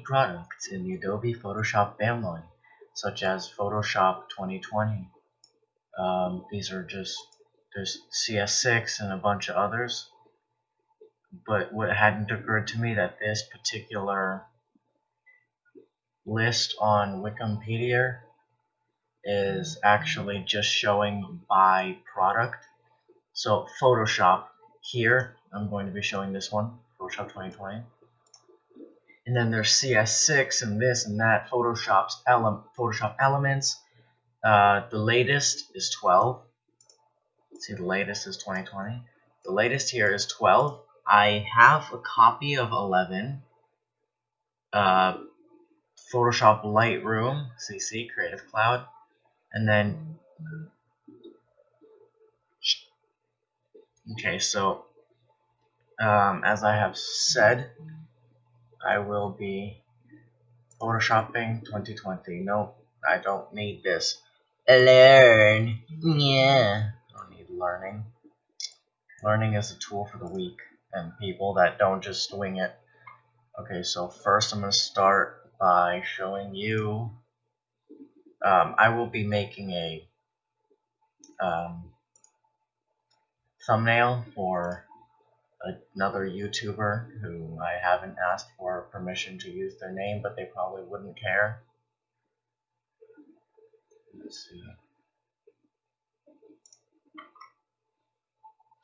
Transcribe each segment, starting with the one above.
products in the Adobe Photoshop family, such as Photoshop 2020. These are just, there's CS6 and a bunch of others. But what hadn't occurred to me that this particular list on Wikipedia is actually just showing by product. So Photoshop here, I'm going to be showing this one, Photoshop 2020. And then there's CS6 and this and that, Photoshop Elements. The latest is 12. See, the latest is 2020. The latest here is 12. I have a copy of 11. Photoshop Lightroom, CC, Creative Cloud. And then, okay, so as I have said, I will be Photoshopping 2020. Nope, I don't need this. Learn. Yeah. I don't need learning. Learning is a tool for the weak and people that don't just wing it. Okay, so first I'm going to start by showing you. I will be making a thumbnail for another YouTuber who I haven't asked for permission to use their name, but they probably wouldn't care. Let's see.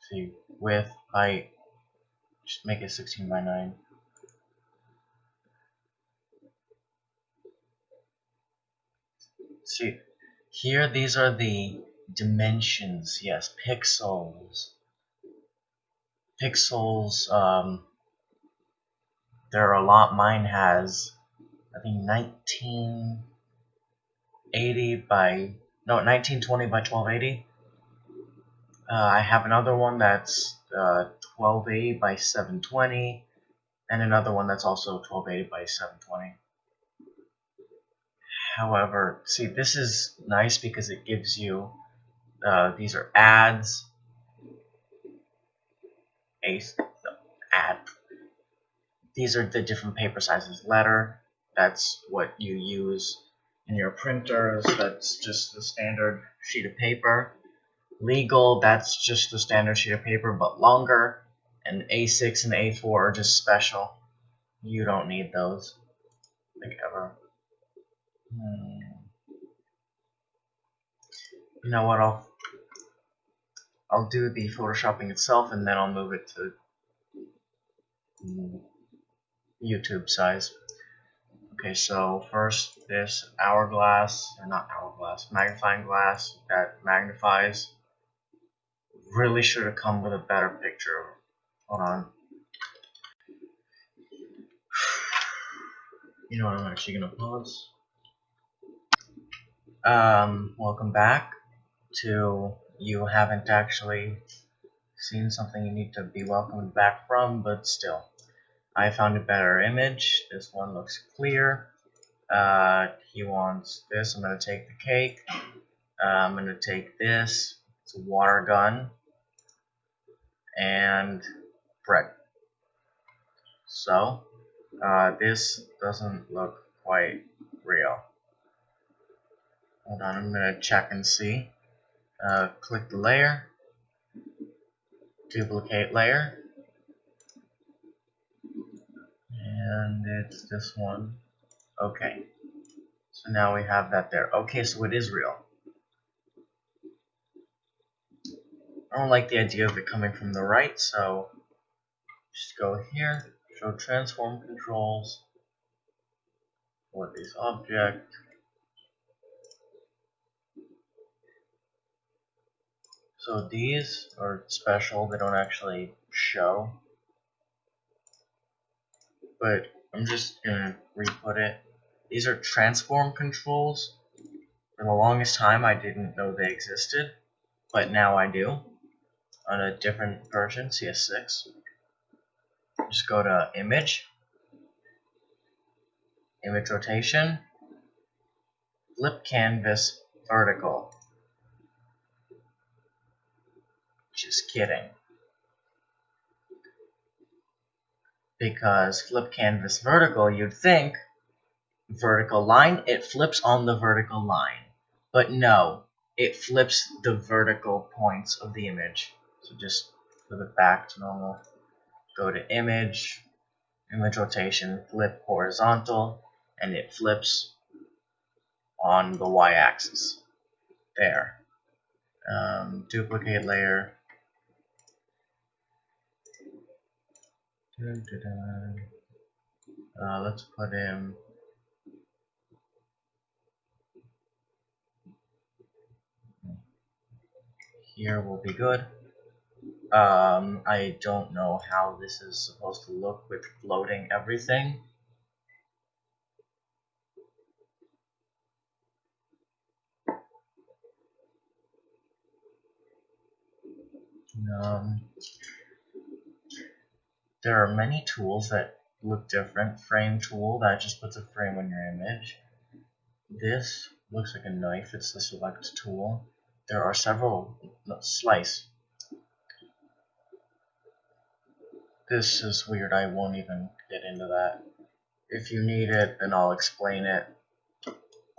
See, width, height, just make it 16 by 9. See, here these are the dimensions, yes, pixels. Pixels, there are a lot. Mine has, I think, 1920 by 1280. I have another one that's 1280 by 720, and another one that's also 1280 by 720. However, see, this is nice because it gives you, these are ads, these are the different paper sizes. Letter, that's what you use in your printers, that's just the standard sheet of paper. Legal, that's just the standard sheet of paper but longer. And A6 and A4 are just special. You don't need those, like, ever. You know what, I'll do the photoshopping itself and then I'll move it to YouTube size. Okay, so first this hourglass, or not hourglass, magnifying glass that magnifies. Really should have come with a better picture. Hold on. You know what, I'm actually gonna pause. Welcome back to, you haven't actually seen something you need to be welcomed back from, but still. I found a better image. This one looks clear. He wants this. I'm going to take the cake. I'm going to take this. It's a water gun. And bread. So, this doesn't look quite real. Hold on, I'm going to check and see. Click the layer. Duplicate layer. And it's this one. Okay. So now we have that there. Okay, so it is real. I don't like the idea of it coming from the right, so just go here, show transform controls for this object. So these are special, they don't actually show. But I'm just gonna re-put it. These are transform controls. For the longest time I didn't know they existed, but now I do. On a different version, CS6. Just go to image, image rotation, flip canvas vertical. Just kidding. Because flip canvas vertical, you'd think vertical line, it flips on the vertical line. But no, it flips the vertical points of the image. So just flip it back to normal. Go to image rotation, flip horizontal, and it flips on the y-axis. There. Duplicate layer. Let's put in here will be good. I don't know how this is supposed to look with floating everything. There are many tools that look different. Frame tool, that just puts a frame on your image. This looks like a knife, it's the select tool. There are several, slice. This is weird, I won't even get into that. If you need it, then I'll explain it.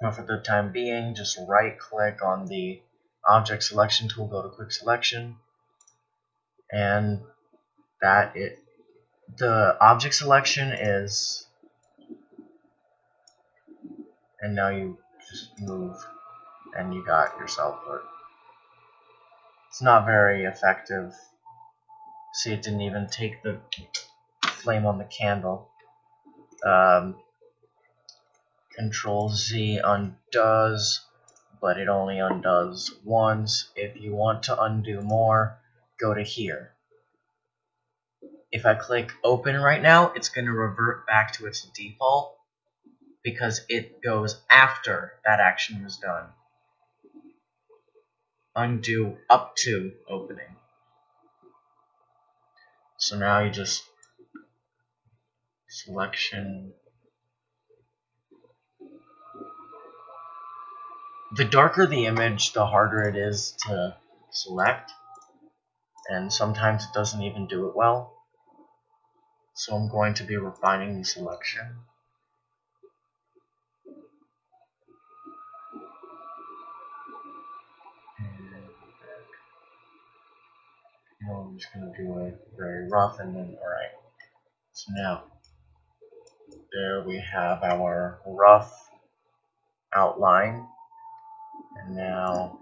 But for the time being, just right click on the object selection tool, go to quick selection, and the object selection is, and now you just move and you got yourself a, it's not very effective. See, it didn't even take the flame on the candle. Control Z undoes, but it only undoes once. If you want to undo more, go to here. If I click open right now, it's going to revert back to its default because it goes after that action was done. Undo up to opening. So now you just selection. The darker the image, the harder it is to select, and sometimes it doesn't even do it well. So I'm going to be refining the selection. I'm just going to do it very rough and then, alright. So now, there we have our rough outline. And now,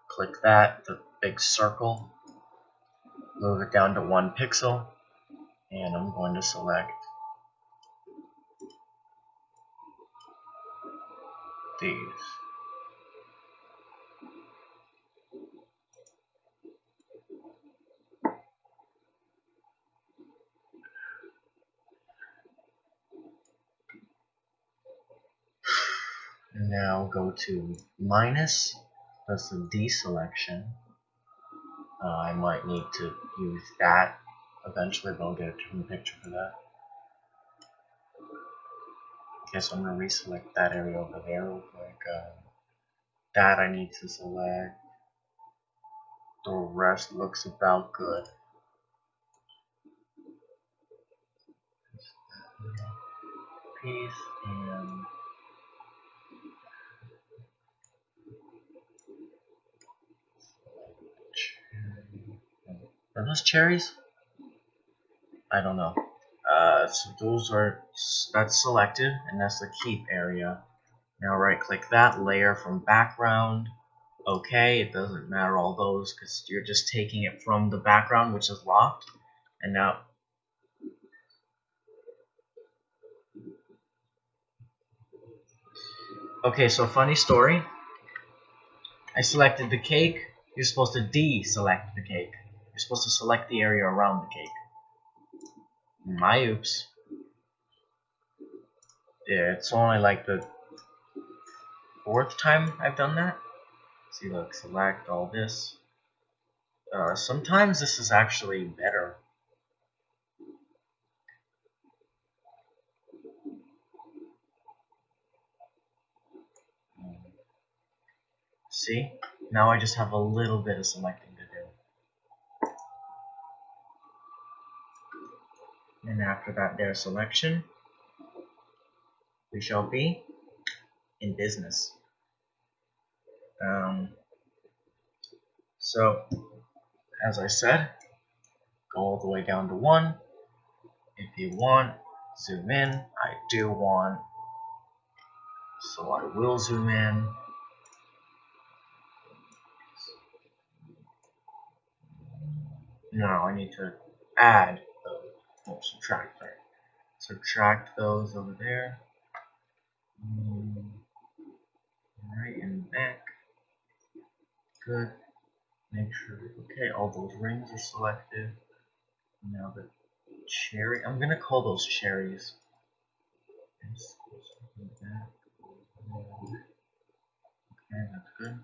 click that, the big circle, move it down to 1 pixel, and I'm going to select these. And now go to minus, that's the deselection. I might need to use that eventually, but I'll get a different picture for that. Okay, so I'm going to reselect that area over there real quick. That I need to select. The rest looks about good. Piece and are those cherries? I don't know. So those are, that's selected, and that's the keep area. Now right click that, layer from background. Okay, it doesn't matter all those because you're just taking it from the background, which is locked. And now, okay, so funny story. I selected the cake. You're supposed to deselect the cake. You're supposed to select the area around the cake. My oops. Yeah, it's only like the 4th time I've done that. See, look, select all this. Sometimes this is actually better. See? Now I just have a little bit of selecting to do. And after that, their selection, we shall be in business. So, as I said, go all the way down to 1. If you want, zoom in. I do want, so I will zoom in. Now I need to add those. Oh, subtract, sorry. Subtract those over there. Right and back. Good. Make sure, okay, all those rings are selected. Now the cherry, I'm gonna call those cherries. Okay, that's good.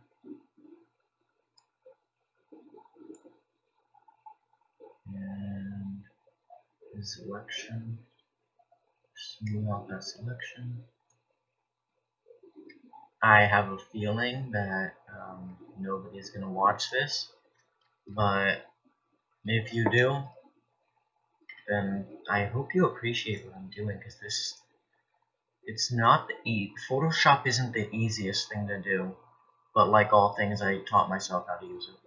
And the selection, smooth out that selection. I have a feeling that nobody's gonna watch this, but if you do, then I hope you appreciate what I'm doing, because it's not Photoshop isn't the easiest thing to do, but like all things, I taught myself how to use it.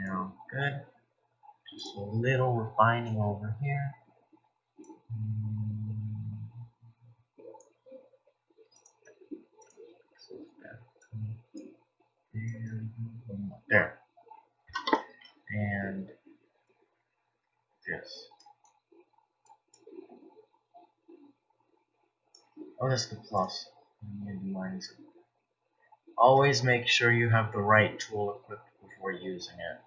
Now, good. Just a little refining over here. There. And this. Oh, that's the plus. Maybe minus. Always make sure you have the right tool equipped before using it.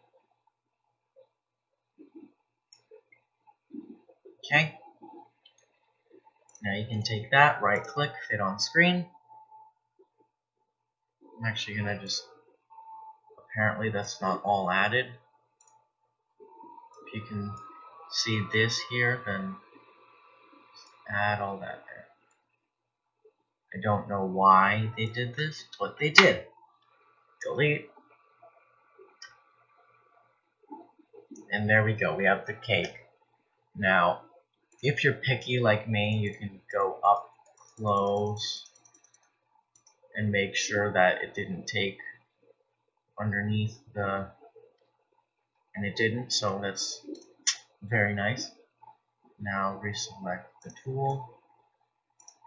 Okay. Now you can take that, right click, fit on screen. I'm actually gonna just, apparently that's not all added. If you can see this here, then add all that there. I don't know why they did this, but they did. Delete. And there we go, we have the cake. Now, if you're picky like me, you can go up close and make sure that it didn't take underneath the, and it didn't, so that's very nice. Now reselect the tool,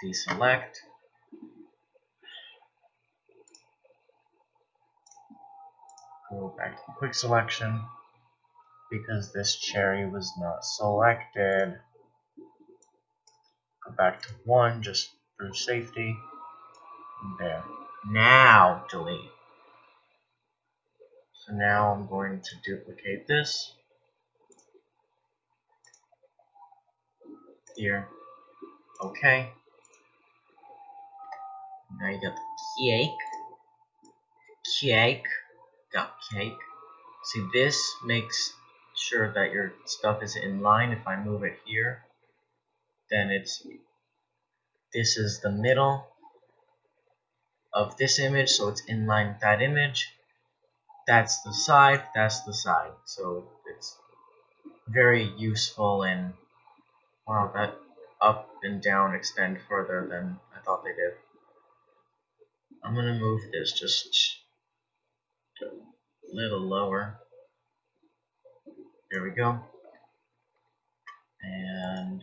deselect, go back to quick selection, because this cherry was not selected. Go back to 1 just for safety. There. Now delete. So now I'm going to duplicate this here. Okay. Now you got the cake. Got cake. See, this makes sure that your stuff is in line. If I move it here, then this is the middle of this image, so it's in line with that image. That's the side, so it's very useful, and wow, that up and down extend further than I thought they did. I'm gonna move this just a little lower. There we go. And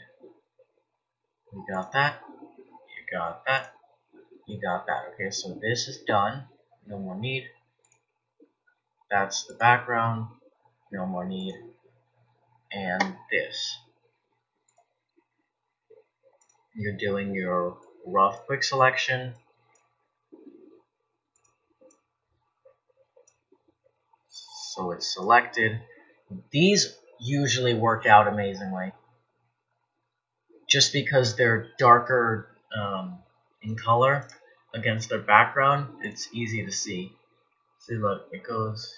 we got that. You got that. You got that. Okay, so this is done. No more need. That's the background. No more need. And this. You're doing your rough quick selection. So it's selected. These usually work out amazingly. Just because they're darker in color against their background, it's easy to see. See, look, it goes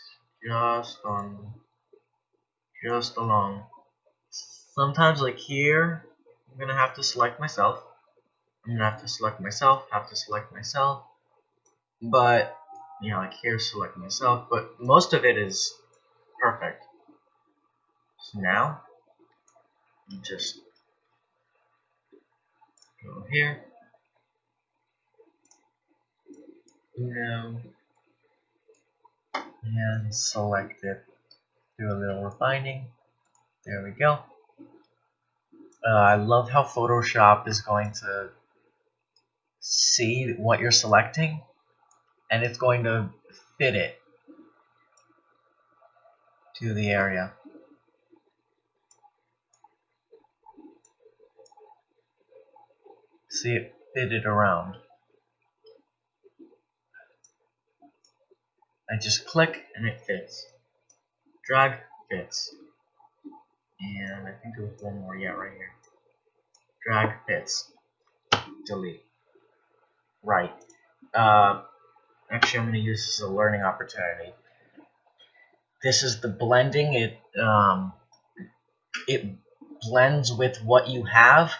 just along. Sometimes, like here, I'm gonna have to select myself. Have to select myself. But, you know, like here, select myself. But most of it is perfect. So now, just Go here. Uno. And select it. Do a little refining. There we go. I love how Photoshop is going to see what you're selecting, and it's going to fit it to the area. See it fitted around. I just click and it fits. Drag, fits. And I think there was one more, yeah, right here. Drag, fits. Delete. Right. Actually, I'm going to use this as a learning opportunity. This is the blending. It blends with what you have.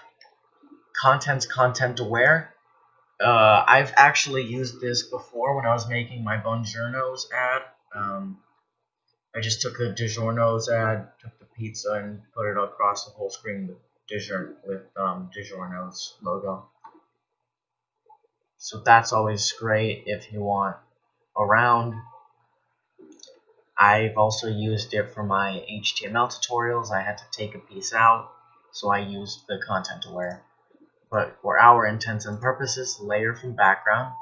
Content's content aware. I've actually used this before when I was making my Buongiorno's ad. I just took a DiGiorno's ad, took the pizza, and put it across the whole screen with DiGiorno's logo. So that's always great if you want around. I've also used it for my HTML tutorials. I had to take a piece out, so I used the content aware. But for our intents and purposes, layer from background.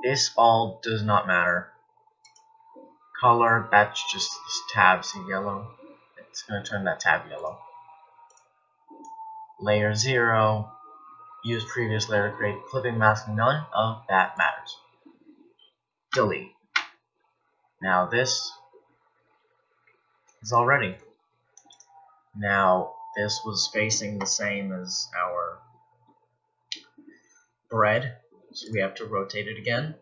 This all does not matter. Color, that's just this tab, see yellow? It's going to turn that tab yellow. Layer 0, use previous layer to create clipping mask, none of that matters. Delete. Now this is all ready. Now this was facing the same as our bread, so we have to rotate it again.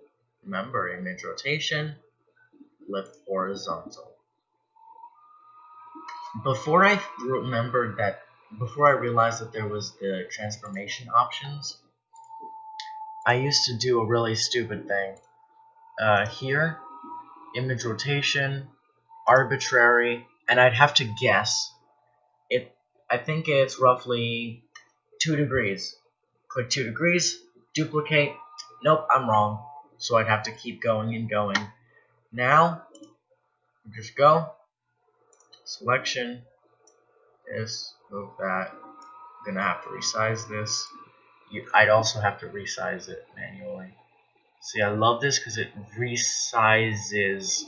Remember, image rotation, flip horizontal. Before I realized that there was the transformation options, I used to do a really stupid thing. Here, image rotation, arbitrary, and I'd have to guess. I think it's roughly 2 degrees. Click 2 degrees, duplicate. Nope, I'm wrong. So I'd have to keep going and going. Now, just go. Selection. This, move that. I'm gonna have to resize this. I'd also have to resize it manually. See, I love this because it resizes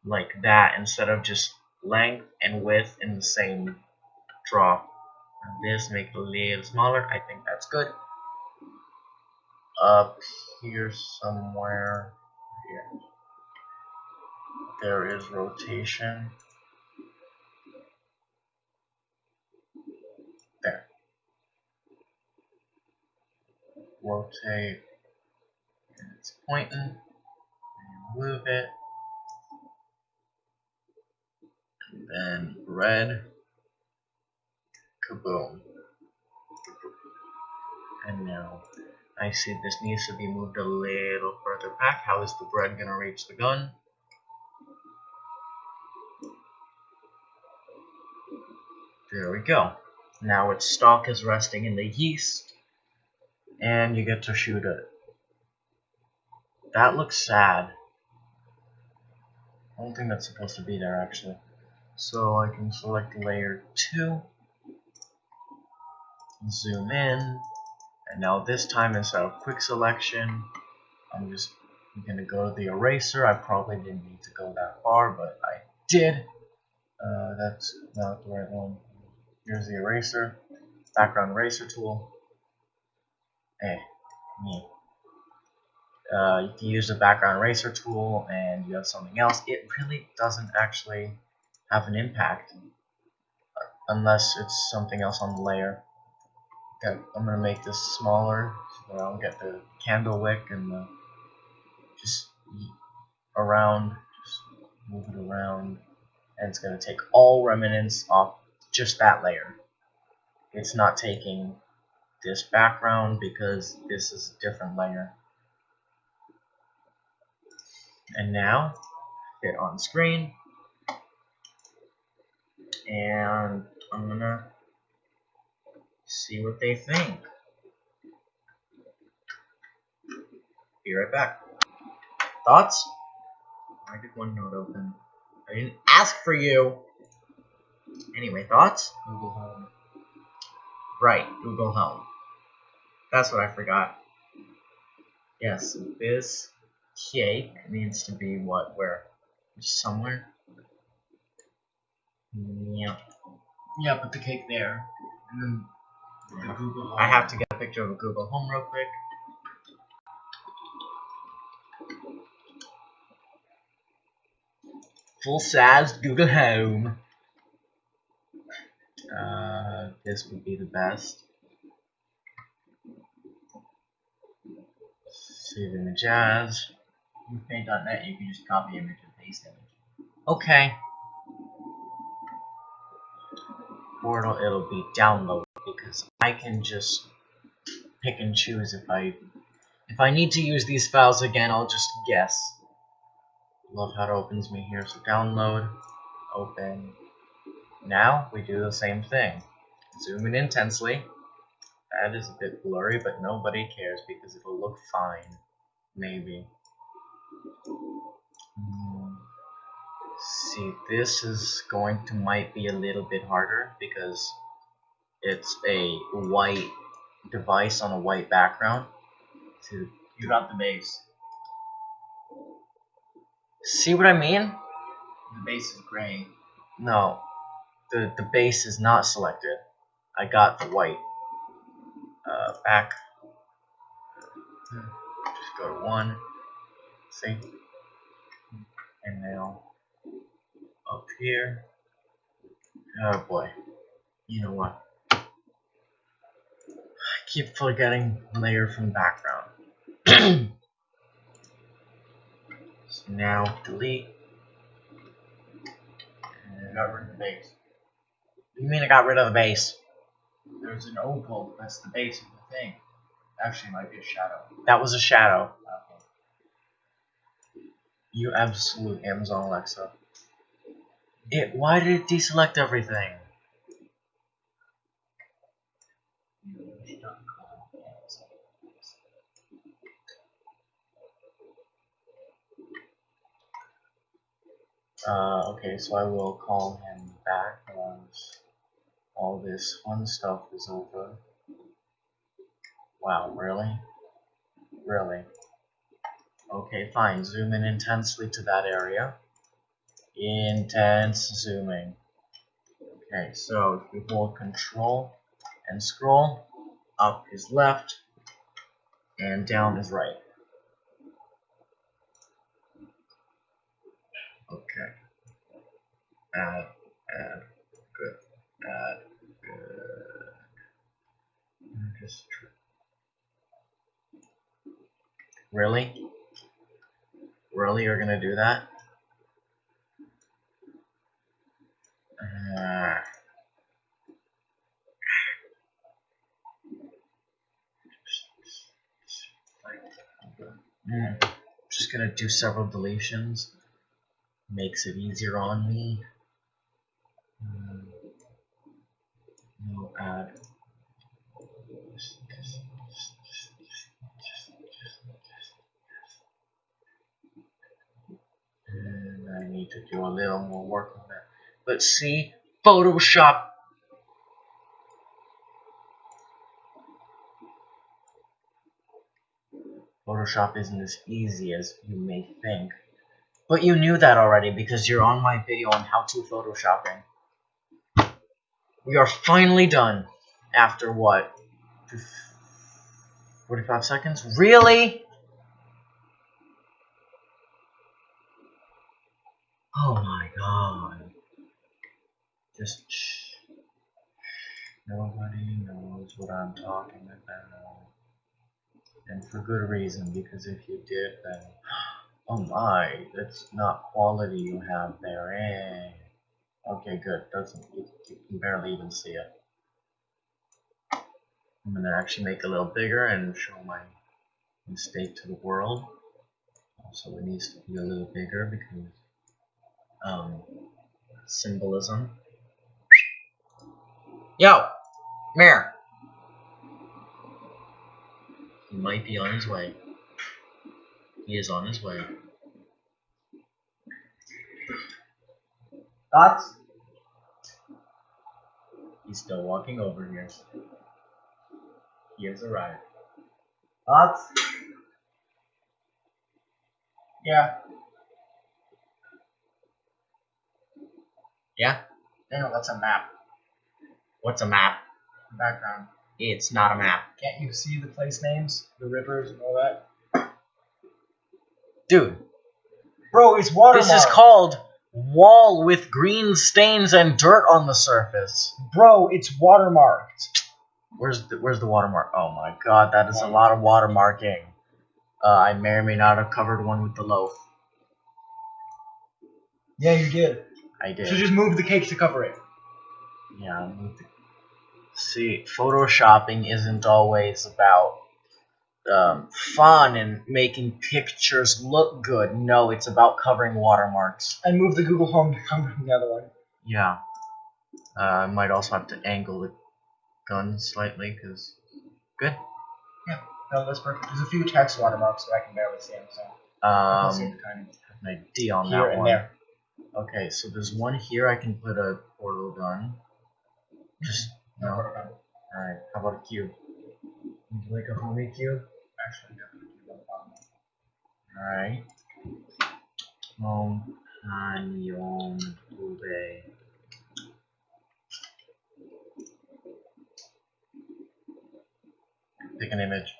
like that instead of just length and width in the same draw. And this, make it a little smaller. I think that's good. Up here somewhere, here, there is rotation. There. Rotate. And it's pointing. And move it. And then red. Kaboom. And now I see this needs to be moved a little further back. How is the bread going to reach the gun? There we go. Now its stalk is resting in the yeast, and you get to shoot it. That looks sad. I don't think that's supposed to be there actually. So I can select layer 2, zoom in, and now this time instead of quick selection, I'm just going to go to the eraser. I probably didn't need to go that far, but I did. That's not the right one. Here's the eraser, background eraser tool. Hey, me. You can use the background eraser tool and you have something else. It really doesn't actually have an impact unless it's something else on the layer. Okay, I'm going to make this smaller so that I don't get the candle wick and the just around, just move it around, and it's going to take all remnants off just that layer. It's not taking this background because this is a different layer. And now, fit on screen, and I'm gonna see what they think. Be right back. Thoughts? Why did OneNote open? I didn't ask for you. Anyway, thoughts? Google Home. Right, Google Home. That's what I forgot. Yes, this cake needs to be what? Where? Somewhere? Yeah. Yeah, put the cake there. And then the Google Home. I have to get a picture of a Google Home real quick. Full-sized Google Home. This would be the best. Save image as. With Paint.net, you can just copy image and paste image. Okay. Or it'll be download because I can just pick and choose if I need to use these files again. I'll just guess. Love how it opens me here. So download, open. Now we do the same thing. Zoom in intensely. That is a bit blurry, but nobody cares because it'll look fine. Maybe. See, this is going to might be a little bit harder because it's a white device on a white background. See, you got the base. See what I mean? The base is gray. No, the base is not selected. I got the white. Back. Just go to 1. See? And now up here. Oh boy. You know what? I keep forgetting layer from background. So now delete. And got rid of the base. What do you mean I got rid of the base? There's an opal. That's the base of the thing. Actually, it might be a shadow. That was a shadow. Okay. You absolute Amazon Alexa. Why did it deselect everything? Okay, so I will call him back once all this fun stuff is over. Wow, really? Really? Okay, fine. Zoom in intensely to that area. Intense zooming. Okay, so if we hold Control and scroll, up is left, and down is right. Okay. Add, good. Add, good. Just really? Really, you're gonna do that? Just gonna do several deletions. Makes it easier on me. No add. And I need to do a little more work on that. Let's see. Photoshop. Photoshop isn't as easy as you may think. But you knew that already because you're on my video on how to Photoshopping. We are finally done. After what? 45 seconds? Really? Oh my god. Just shh. Nobody knows what I'm talking about. And for good reason, because if you did, then oh my, that's not quality you have there, eh? Okay, good. You can barely even see it. I'm gonna actually make it a little bigger and show my mistake to the world. Also, it needs to be a little bigger because symbolism. Yo, Mare. He might be on his way. He is on his way. Thoughts? He's still walking over here. He has arrived. Thoughts? Yeah. Yeah? Daniel, that's a map. What's a map? Background. It's not a map. Can't you see the place names, the rivers, and all that? Dude, Bro, it's watermarked. this is called wall with green stains and dirt on the surface. Bro, it's watermarked. Where's the watermark? Oh my god, that is a lot of watermarking. I may or may not have covered one with the loaf. Yeah, you did. I did. So just move the cake to cover it. Yeah, see, photoshopping isn't always about fun and making pictures look good. No, it's about covering watermarks. And move the Google Home to come from the other one. Yeah. I might also have to angle the gun slightly, because... Good? Yeah, no, that's perfect. There's a few text watermarks that I can barely see them, so... I have an idea on here that and one. there. Okay, so there's one here I can put a portal gun. Just, no. Alright, how about a cube? Would you like a homie cube? Actually, definitely keep on the bottom. Alright. Canyon Ube. Pick an image.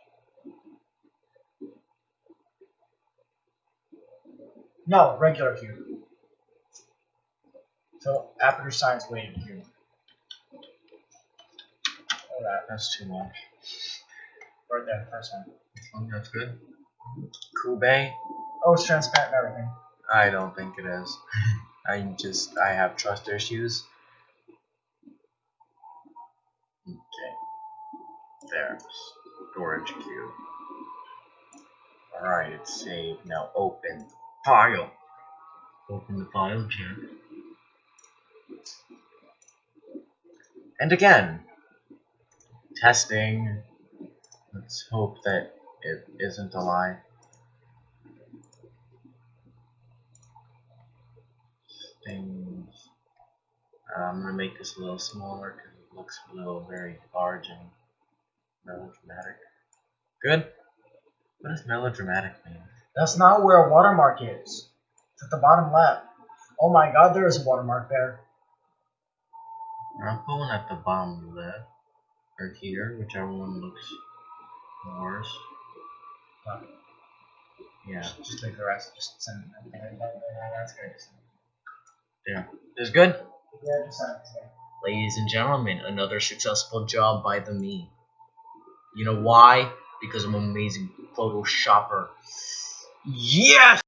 No, regular cube. So, aperture science weighted cube. All that. That's too much. Right there, the first one. This one, that's good. Kube? Oh, it's transparent and everything. I don't think it is. I have trust issues. Okay. There. Storage cube. Alright, it's saved. Now open. File. Open the file, Jack. And again. Testing. Let's hope that it isn't a lie. Things. I'm gonna make this a little smaller because it looks a little very large and melodramatic. Good? What does melodramatic mean? That's not where a watermark is. It's at the bottom left. Oh my god, there is a watermark there. I'm pulling at the bottom left. Or here, whichever one looks worse. Okay. Yeah. Just leave the rest. Just send it. That's good. There. This good? Yeah, just send it. Ladies and gentlemen, another successful job by the me. You know why? Because I'm an amazing Photoshopper. Yes!